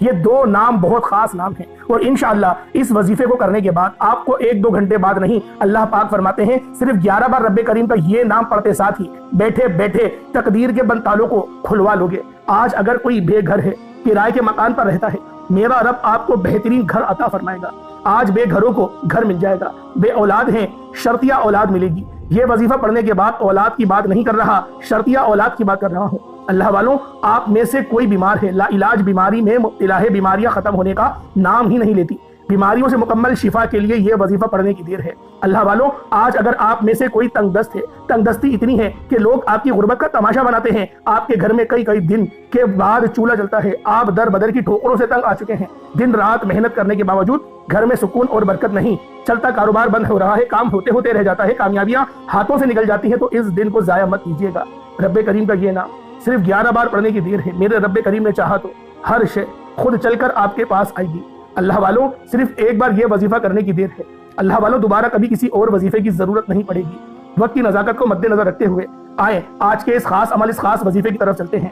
یہ دو نام بہت خاص نام ہیں، اور انشاءاللہ اس وظیفے کو کرنے کے بعد آپ کو 1-2 گھنٹے بعد نہیں، اللہ پاک فرماتے ہیں صرف 11 بار رب کریم کا یہ نام پڑھتے ساتھ ہی بیٹھے بیٹھے تقدیر کے بند تالوں کو کھلوا لوگے۔ آج اگر کوئی بے گھر ہے، کرائے کے مکان پر رہتا ہے، میرا رب آپ کو بہترین گھر عطا فرمائے گا۔ آج بے گھروں کو گھر مل جائے گا، بے اولاد ہیں شرطیہ اولاد ملے گی۔ یہ وظیفہ پڑھنے کے بعد اولاد کی بات نہیں کر رہا، شرطیہ اولاد کی بات کر رہا ہوں۔ اللہ والوں، آپ میں سے کوئی بیمار ہے، لا علاج بیماری میں مبتلا ہے، بیماریاں ختم ہونے کا نام ہی نہیں لیتی، بیماریوں سے مکمل شفا کے لیے یہ وظیفہ پڑھنے کی دیر ہے۔ اللہ والوں، آج اگر آپ میں سے کوئی تنگ دست ہے، تنگ دستی اتنی ہے کہ لوگ آپ کی غربت کا تماشا بناتے ہیں، آپ کے گھر میں کئی دن کے بعد چولہا جلتا ہے، آپ در بدر کی ٹھوکروں سے تنگ آ چکے ہیں، دن رات محنت کرنے کے باوجود گھر میں سکون اور برکت نہیں، چلتا کاروبار بند ہو رہا ہے، کام ہوتے ہوتے رہ جاتا ہے، کامیابیاں ہاتھوں سے نکل جاتی ہیں، تو اس دن کو ضائع مت کیجیے گا۔ رب کریم کا یہ نام صرف 11 بار پڑھنے کی دیر ہے، میرے رب کریم نے چاہا تو ہر شے خود چل کر آپ کے پاس آئے گی۔ اللہ والوں، صرف ایک بار یہ وظیفہ کرنے کی دیر ہے۔ اللہ والوں، دوبارہ کبھی کسی اور وظیفے کی ضرورت نہیں پڑے گی۔ وقت کی نزاکت کو مد نظر رکھتے ہوئے آئیں آج کے اس خاص عمل، اس خاص وظیفے کی طرف چلتے ہیں۔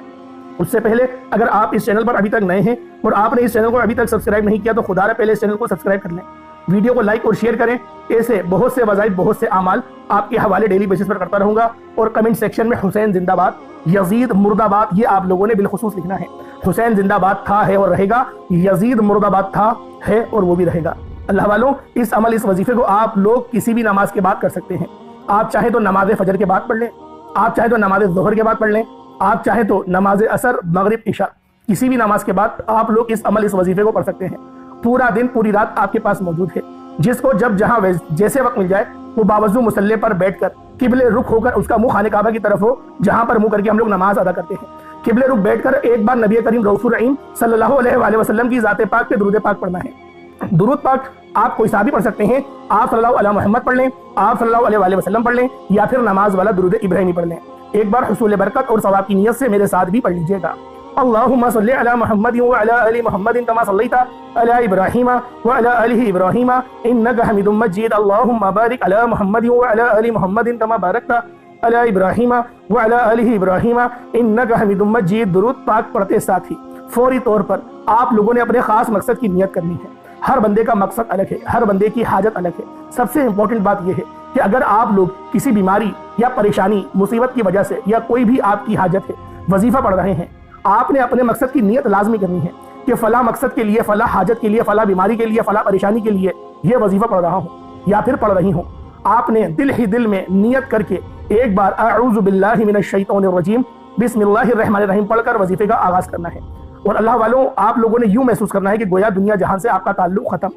اس سے پہلے اگر آپ اس چینل پر ابھی تک نئے ہیں اور آپ نے اس چینل کو ابھی تک سبسکرائب نہیں کیا تو خدا را پہلے اس چینل کو سبسکرائب کر لیں، ویڈیو کو لائک اور شیئر کریں۔ ایسے بہت سے وظائف، بہت سے اعمال آپ کے حوالے ڈیلی بیسس پر کرتا رہوں گا، اور کمنٹ سیکشن میں حسین زندہ باد، یزید مرد آباد، یہ آپ لوگوں نے بالخصوص لکھنا ہے۔ حسین زندہ باد تھا، ہے اور رہے گا، یزید مرد آباد تھا، ہے اور وہ بھی رہے گا۔ اللہ والوں، اس عمل، اس وظیفے کو آپ لوگ کسی بھی نماز کے بعد کر سکتے ہیں۔ آپ چاہیں تو نماز فجر کے بعد پڑھ لیں، آپ چاہیں تو نماز ظہر کے بعد پڑھ لیں، آپ چاہیں تو نماز عصر، مغرب، عشاء، کسی بھی نماز کے بعد آپ لوگ اس عمل، اس وظیفے کو پڑھ سکتے ہیں۔ پورا دن، پوری رات آپ کے پاس موجود ہے۔ جس کو جب جہاں جیسے وقت مل جائے وہ باوضو مصلی پر بیٹھ کر قبلے رخ ہو کر، اس کا منہ خانہ کعبہ کی طرف ہو جہاں پر منہ کر کے ہم لوگ نماز ادا کرتے ہیں، قبلے رخ بیٹھ کر ایک بار نبی کریم رؤوف الرحیم صلی اللہ علیہ وآلہ وسلم کی ذات پاک پہ درود پاک پڑھنا ہے۔ درود پاک آپ کوئی سا بھی پڑھ سکتے ہیں، آپ صلی اللہ علیہ محمد پڑھ لیں، آپ صلی اللہ علیہ وآلہ وسلم پڑھ لیں، یا پھر نماز والا درود ابراہیمی پڑھ لیں۔ ایک بار حصول برکت اور ثواب کی نیت سے میرے ساتھ بھی پڑھ لیجئے گا۔ اللهم صل على محمد وعلى آل محمد كما صليت على إبراهيم وعلى آل إبراهيم إنك حميد مجيد اللهم بارك على محمد وعلى آل محمد كما باركت على إبراهيم وعلى آل إبراهيم إنك حميد مجيد۔ درود پاک پڑھتے ساتھ ہی فوری طور پر آپ لوگوں نے اپنے خاص مقصد کی نیت کرنی ہے۔ ہر بندے کا مقصد الگ ہے، ہر بندے کی حاجت الگ ہے۔ سب سے امپورٹنٹ بات یہ ہے کہ اگر آپ لوگ کسی بیماری یا پریشانی، مصیبت کی وجہ سے، یا کوئی بھی آپ کی حاجت ہے، وظیفہ پڑھ رہے ہیں، آپ نے اپنے مقصد کی نیت لازمی کرنی ہے کہ فلاں مقصد کے لیے، فلاں حاجت کے لیے، فلاں بیماری کے لیے، فلاں پریشانی کے لیے یہ وظیفہ پڑھ رہا ہوں یا پھر پڑھ رہی ہوں۔ آپ نے دل ہی دل میں نیت کر کے ایک بار اعوذ باللہ من الشیطان الرجیم بسم اللہ الرحمن الرحیم پڑھ کر وظیفے کا آغاز کرنا ہے۔ اور اللہ والوں، آپ لوگوں نے یوں محسوس کرنا ہے کہ گویا دنیا جہان سے آپ کا تعلق ختم۔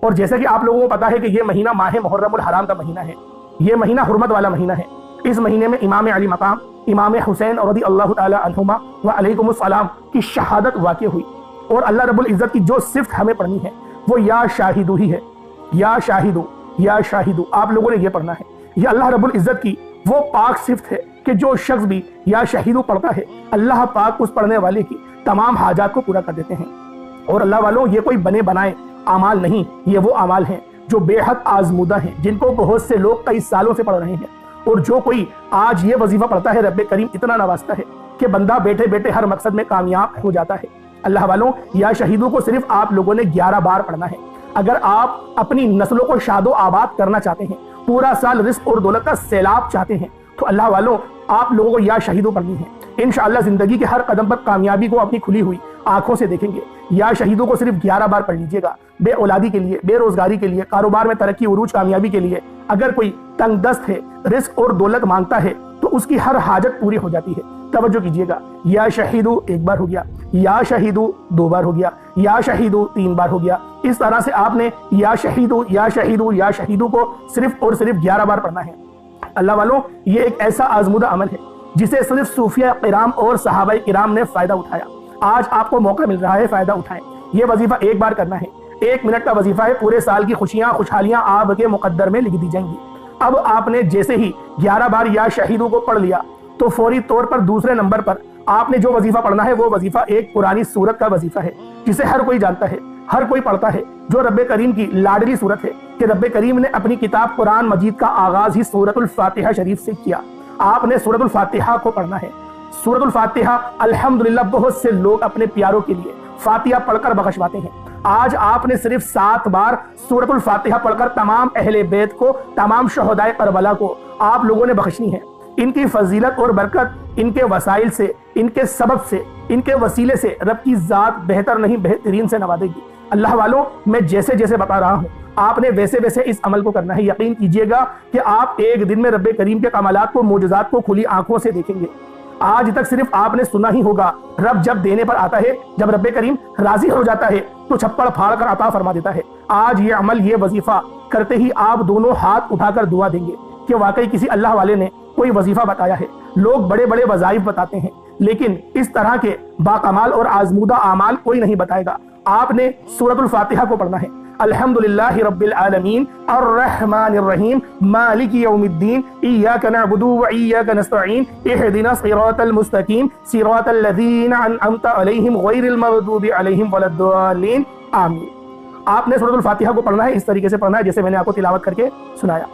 اور جیسے کہ آپ لوگوں کو پتا ہے کہ یہ مہینہ ماہ محرم الحرام کا مہینہ ہے، یہ مہینہ حرمت والا مہینہ ہے۔ اس مہینے میں امام علی مقام، امام حسین رضی اللہ تعالی عنہما وعلیکم السلام کی شہادت واقع ہوئی، اور اللہ رب العزت کی جو صفت ہمیں پڑھنی ہے وہ یا شاہدو ہی ہے، یا شاہدو، یا شاہدو، آپ لوگوں نے یہ پڑھنا ہے۔ یہ اللہ رب العزت کی وہ پاک صفت ہے کہ جو شخص بھی یا شاہدو پڑھتا ہے، اللہ پاک اس پڑھنے والے کی تمام حاجات کو پورا کر دیتے ہیں۔ اور اللہ والوں، یہ کوئی بنے بنائے اعمال نہیں، یہ وہ اعمال ہیں جو بے حد آزمودہ ہیں، جن کو بہت سے لوگ کئی سالوں سے پڑھ رہے ہیں۔ اور جو کوئی آج یہ وظیفہ پڑھتا ہے، رب کریم اتنا نوازتا ہے کہ بندہ بیٹھے بیٹھے ہر مقصد میں کامیاب ہو جاتا ہے۔ اللہ والوں، یا شہیدوں کو صرف آپ لوگوں نے 11 بار پڑھنا ہے۔ اگر آپ اپنی نسلوں کو شاد و آباد کرنا چاہتے ہیں، پورا سال رزق اور دولت کا سیلاب چاہتے ہیں، تو اللہ والوں، آپ لوگوں کو یا شہیدوں پڑھنی ہے۔ انشاءاللہ زندگی کے ہر قدم پر کامیابی کو اپنی کھلی ہوئی آنکھوں سے دیکھیں گے۔ یا شہیدوں کو صرف 11 بار پڑھ لیجئے گا، بے اولادی کے لیے، بے روزگاری کے لیے، کاروبار میں ترقی، عروج، کامیابی کے لیے۔ اگر کوئی تنگ دست ہے، رزق اور دولت مانگتا ہے، تو اس کی ہر حاجت پوری ہو جاتی ہے۔ توجہ کیجئے گا، یا شہیدو 1 بار ہو گیا، یا شہیدو 2 بار ہو گیا، یا شہیدو 3 بار ہو گیا۔ اس طرح سے آپ نے یا شہیدو، یا شہیدو، یا شہیدو کو صرف اور صرف 11 بار پڑھنا ہے۔ اللہ والوں، یہ ایک ایسا آزمودہ عمل ہے جسے صرف صوفیہ کرام اور صحابہ کرام نے فائدہ اٹھایا۔ آج آپ کو موقع مل رہا ہے، فائدہ اٹھائیں۔ یہ وظیفہ 1 بار کرنا ہے، 1 منٹ کا وظیفہ ہے، پورے سال کی خوشیاں، خوشحالیاں آپ کے مقدر میں لکھ دی جائیں گی۔ اب آپ نے جیسے ہی 11 بار یا شہیدوں کو پڑھ لیا تو فوری طور پر دوسرے نمبر پر آپ نے جو وظیفہ پڑھنا ہے وہ وظیفہ ایک قرآنی سورت کا وظیفہ ہے، جسے ہر کوئی جانتا ہے، ہر کوئی پڑھتا ہے، جو رب کریم کی لاڈلی سورت ہے کہ رب کریم نے اپنی کتاب قرآن مجید کا آغاز ہی سورۃ الفاتحہ شریف سے کیا۔ آپ نے سورۃ الفاتحہ کو پڑھنا ہے۔ سورۃ الفاتحہ الحمدللہ بہت سے لوگ اپنے پیاروں کے لیے فاتحہ پڑھ کر بخشواتے ہیں۔ آج آپ نے صرف 7 بار سورۃ الفاتحہ پڑھ کر تمام اہل بیت کو، تمام شہدائے کربلا کو آپ لوگوں نے بخشنی ہے۔ ان کی فضیلت اور برکت ان کے وسائل سے، ان کے سبب سے، ان کے وسیلے سے رب کی ذات بہتر نہیں بہترین سے نوازے گی۔ اللہ والوں، میں جیسے جیسے بتا رہا ہوں آپ نے ویسے ویسے اس عمل کو کرنا ہے۔ یقین کیجئے گا کہ آپ ایک دن میں رب کریم کے کمالات کو، معجزات کو کھلی آنکھوں سے دیکھیں گے۔ آج تک صرف آپ نے سنا ہی ہوگا، رب جب دینے پر آتا ہے، جب رب کریم راضی ہو جاتا ہے تو چھپڑ پھاڑ کر عطا فرما دیتا ہے۔ آج یہ عمل، یہ وظیفہ کرتے ہی آپ دونوں ہاتھ اٹھا کر دعا دیں گے کہ واقعی کسی اللہ والے نے کوئی وظیفہ بتایا ہے۔ لوگ بڑے بڑے وظائف بتاتے ہیں، لیکن اس طرح کے باکمال اور آزمودہ اعمال کوئی نہیں بتائے گا۔ آپ نے سورۃ الفاتحہ کو پڑھنا ہے۔ الحمدللہ رب العالمین الرحمن الرحیم مالک یوم الدین ایاک نعبد و ایاک نستعین اہدنا الصراط المستقیم صراط الذین انعمت علیہم غیر المغضوب علیہم ولا الضالین آمین۔ آپ نے سورۃ الفاتحہ کو پڑھنا ہے، اس طریقے سے پڑھنا ہے جیسے میں نے آپ کو تلاوت کر کے سنایا۔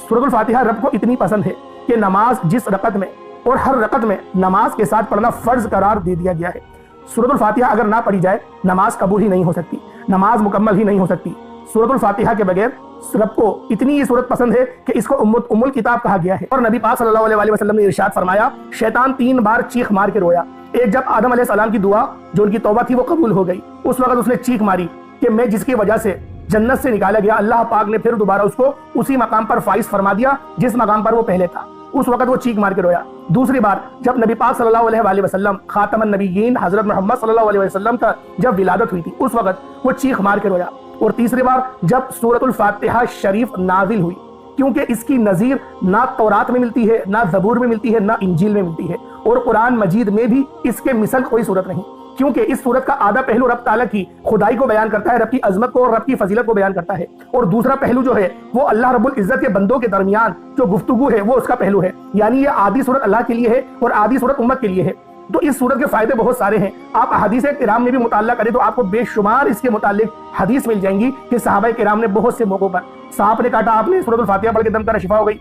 سورۃ الفاتحہ رب کو اتنی پسند ہے کہ نماز جس رکعت میں اور ہر رکعت میں نماز کے ساتھ پڑھنا فرض قرار دے دیا گیا ہے۔ سورۃ الفاتحہ اگر نہ پڑھی جائے نماز قبول ہی نہیں ہو سکتی، نماز مکمل ہی نہیں ہو سکتی۔ سورۃ الفاتحہ کے بغیر رب کو اتنی یہ سورت پسند ہے کہ اس کو ام الکتاب کہا گیا ہے۔ اور نبی پاک صلی اللہ علیہ وسلم نے ارشاد فرمایا، شیطان 3 بار چیخ مار کے رویا۔ ایک جب آدم علیہ السلام کی دعا، جو ان کی توبہ تھی، وہ قبول ہو گئی، اس وقت اس نے چیخ ماری کہ میں جس کی وجہ سے جنت سے نکالا گیا، اللہ پاک نے پھر دوبارہ اس کو اسی مقام پر فائز فرما دیا جس مقام پر وہ پہلے تھا۔ اس وقت وہ چیخ مار کے رویا۔ دوسری بار جب نبی پاک صلی اللہ علیہ وسلم، خاتم النبیین حضرت محمد صلی اللہ علیہ وسلم کا جب ولادت ہوئی تھی، اس وقت وہ چیخ مار کے رویا۔ اور تیسری بار جب سورۃ الفاتحہ شریف نازل ہوئی، کیونکہ اس کی نظیر نہ تورات میں ملتی ہے، نہ زبور میں ملتی ہے، نہ انجیل میں ملتی ہے، اور قرآن مجید میں بھی اس کے مثل کوئی صورت نہیں، کیونکہ اس صورت کا آدھا پہلو رب تعالیٰ کی خدائی کو بیان کرتا ہے، رب کی عظمت کو اور رب کی فضیلت کو بیان کرتا ہے، اور دوسرا پہلو جو ہے وہ اللہ رب العزت کے بندوں کے درمیان جو گفتگو ہے وہ اس کا پہلو ہے۔ یعنی یہ آدھی صورت اللہ کے لیے ہے اور آدھی صورت امت کے لیے ہے۔ تو اس صورت کے فائدے بہت سارے ہیں۔ آپ احادیث کرام میں بھی مطالعہ کریں تو آپ کو بے شمار اس کے متعلق حدیث مل جائیں گی کہ صحابہ کرام نے بہت سے موقعوں پر، سانپ نے کاٹا آپ نے سورۃ الفاتحہ پڑھ کے دم کرا، شفا ہو گئی،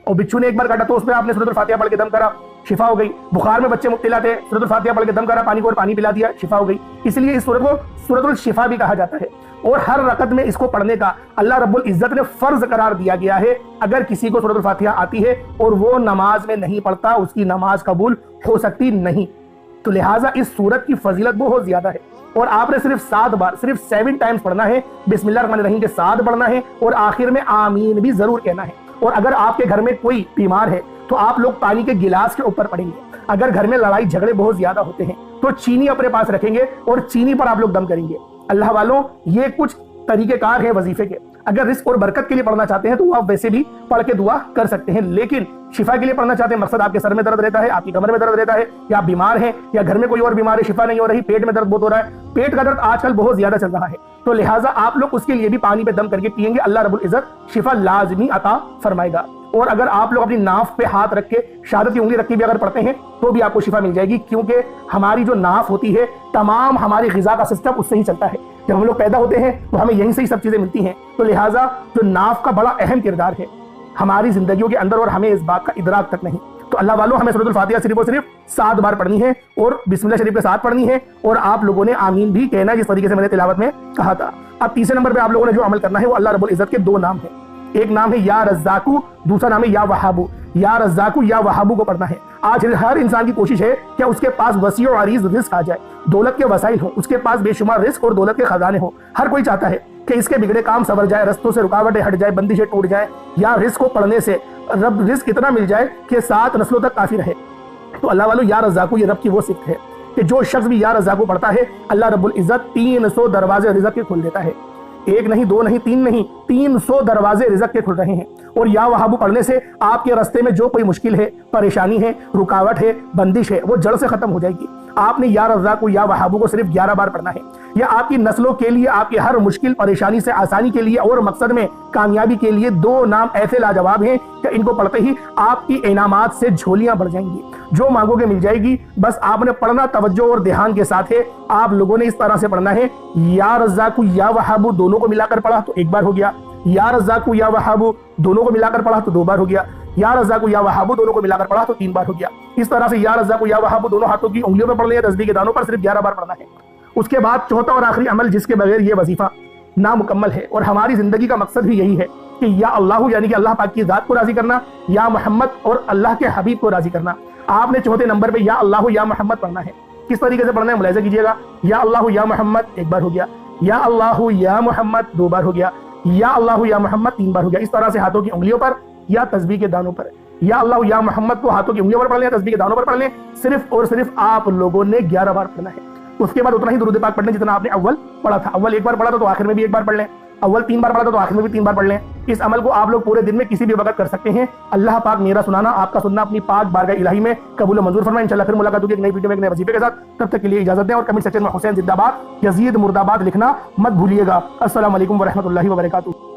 اور بچھو نے ایک بار کاٹا تو اس پہ آپ نے سورۃ الفاتحہ پڑھ کے دم کرا، شفا ہو گئی، بخار میں بچے مبتلا تھے، سورۃ الفاتحہ پڑھ کے دم کرا، پانی کو اور پانی پلا دیا، شفا ہو گئی۔ اس لیے اس سورت کو سورۃ الشفا بھی کہا جاتا ہے، اور ہر رکعت میں اس کو پڑھنے کا اللہ رب العزت نے فرض قرار دیا گیا ہے۔ اگر کسی کو سورۃ الفاتحہ آتی ہے اور وہ نماز میں نہیں پڑھتا، اس کی نماز قبول ہو سکتی نہیں۔ تو لہٰذا اس سورت کی فضیلت بہت زیادہ ہے، اور آپ نے صرف 7 بار، صرف 7 ٹائمز پڑھنا ہے، بسم اللہ الرحمن الرحیم کے ساتھ پڑھنا ہے، اور آخر میں آمین بھی ضرور کہنا ہے۔ اور اگر آپ کے گھر میں کوئی بیمار ہے تو آپ لوگ پانی کے گلاس کے اوپر پڑھیں گے۔ اگر گھر میں لڑائی جھگڑے بہت زیادہ ہوتے ہیں تو چینی اپنے پاس رکھیں گے اور چینی پر آپ لوگ دم کریں گے۔ اللہ والوں، یہ کچھ طریقہ کار ہے وظیفے کے۔ اگر رزق اور برکت کے لیے پڑھنا چاہتے ہیں تو آپ ویسے بھی پڑھ کے دعا کر سکتے ہیں، لیکن شفا کے لیے پڑھنا چاہتے ہیں، مقصد آپ کے سر میں درد رہتا ہے، آپ کی کمر میں درد رہتا ہے، یا آپ بیمار ہیں، یا گھر میں کوئی اور بیمار ہے، شفا نہیں ہو رہی، پیٹ میں درد بہت ہو رہا ہے، پیٹ کا درد آج کل بہت زیادہ چل رہا ہے، تو لہٰذا آپ لوگ اس کے لیے بھی پانی پہ دم کر کے پئیں گے، اللہ رب العزت شفا لازمی عطا فرمائے گا۔ اور اگر آپ لوگ اپنی ناف پہ ہاتھ رکھ کے شہادت کی انگلی رکھ کے بھی اگر پڑھتے ہیں تو بھی آپ کو شفا مل جائے گی، کیونکہ ہماری جو ناف ہوتی ہے، تمام ہماری غذا کا سسٹم اس سے ہی چلتا ہے۔ جب ہم لوگ پیدا ہوتے ہیں تو ہمیں یہیں سے ہی سب چیزیں ملتی ہیں، تو لہٰذا جو ناف کا بڑا اہم کردار ہے ہماری زندگیوں کے اندر، اور ہمیں اس بات کا ادراک تک نہیں۔ تو اللہ والوں، ہمیں سورۃ الفاتحہ صرف اور صرف 7 بار پڑھنی ہے، اور بسم اللہ شریف کے ساتھ پڑھنی ہے، اور آپ لوگوں نے آمین بھی کہنا ہے جس طریقے سے میں نے تلاوت میں کہا تھا۔ اب تیسرے نمبر پہ آپ لوگوں نے جو عمل کرنا ہے وہ اللہ رب العزت کے 2 نام ہیں، ایک نام ہے یا رزاقو، دوسرا نام ہے یا وہابو۔ یا رزاقو یا وہابو کو پڑھنا ہے۔ آج ہر انسان کی کوشش ہے کہ اس کے پاس وسیع و عریض رزق آ جائے، دولت کے وسائل ہوں، اس کے پاس بے شمار رزق اور دولت کے خزانے ہوں۔ ہر کوئی چاہتا ہے کہ اس کے بگڑے کام سنور جائے، رستوں سے رکاوٹیں ہٹ جائے، بندشیں ٹوٹ جائیں، یا رزق کو پڑھنے سے رزق اتنا مل جائے کہ 7 نسلوں تک کافی رہے۔ تو اللہ والوں، یا رزاقو یہ رب کی وہ صفت ہے کہ جو شخص بھی یا رزاقو پڑھتا ہے، اللہ رب العزت 300 دروازے رزق کے کھول دیتا ہے۔ 1 نہیں، 2 نہیں، 3 نہیں، 300 دروازے رزق کے کھل رہے ہیں۔ اور یا وہابو پڑھنے سے آپ کے راستے میں جو کوئی مشکل ہے، پریشانی ہے، رکاوٹ ہے، بندش ہے، وہ جڑ سے ختم ہو جائے گی۔ آپ نے یا رزاقو یا وہابو کو صرف 11 بار پڑھنا ہے۔ یہ آپ کی نسلوں کے لیے، آپ کی ہر مشکل پریشانی سے آسانی کے لیے اور مقصد میں کامیابی کے لیے 2 نام ایسے لاجواب ہیں کہ ان کو پڑھتے ہی آپ کی انعامات سے جھولیاں بڑھ جائیں گی، جو مانگو گے مل جائے گی۔ بس آپ نے پڑھنا توجہ اور دھیان کے ساتھ ہے۔ آپ لوگوں نے اس طرح سے پڑھنا ہے، یا رزاقو یا وہابو دونوں کو ملا کر پڑھا تو 1 بار ہو گیا، یا رزاقو یا وہابو دونوں کو ملا کر پڑھا تو 2 بار ہو گیا، یا رزاقو یا وہابو دونوں کو ملا کر پڑھا تو 3 بار ہو گیا۔ اس طرح سے یا رزاقو یا وہابو دونوں ہاتھوں کی انگلیوں پر پڑھ لیں، تسبیح کے دانوں پر صرف 11 بار پڑھنا ہے۔ اس کے بعد چوتھا اور آخری عمل جس کے بغیر یہ وظیفہ نامکمل ہے، اور ہماری زندگی کا مقصد بھی یہی ہے کہ یا اللہ یعنی کہ اللہ پاک کی ذات کو راضی کرنا، یا محمد اور اللہ کے حبیب کو راضی کرنا۔ آپ نے چوتھے نمبر پہ یا اللہ یا محمد پڑھنا ہے۔ کس طریقے سے پڑھنا ہے ملاحظہ کیجئے گا۔ یا اللہ یا محمد ایک بار ہو گیا، یا اللہ یا محمد دو بار ہو گیا، یا اللہ یا محمد تین بار ہو گیا۔ اس طرح سے ہاتھوں کی انگلیوں پر یا تسبیح کے دانوں پر یا اللہ یا محمد کو ہاتھوں کی انگلیوں پر پڑھ لیں، تسبیح کے دانوں پر پڑھ لیں۔ صرف اور صرف آپ لوگوں نے 11 بار پڑھنا ہے۔ اس کے بعد اتنا ہی درود پاک پڑھنا جتنا آپ نے اول پڑھا تھا۔ اول ایک بار پڑھا تھا تو آخر میں بھی ایک بار پڑھ لیں، اول 3 بار پڑھا تھا تو آخر میں بھی 3 بار پڑھ لیں۔ اس عمل کو آپ لوگ پورے دن میں کسی بھی وقت کر سکتے ہیں۔ اللہ پاک میرا سنانا آپ کا سننا اپنی پاک بارگاہ الہی میں قبول و منظور فرمائے۔ انشاءاللہ پھر ملاقات ہوگی ایک نئی ویڈیو میں ایک نئے وظیفے کے ساتھ۔ تب تک کے لیے اجازت دیں، اور کمنٹ سیکشن میں حسین زندہ باد، یزید مرد آباد لکھنا مت بھولیے گا۔ السلام علیکم ورحمۃ اللہ وبرکاتہ۔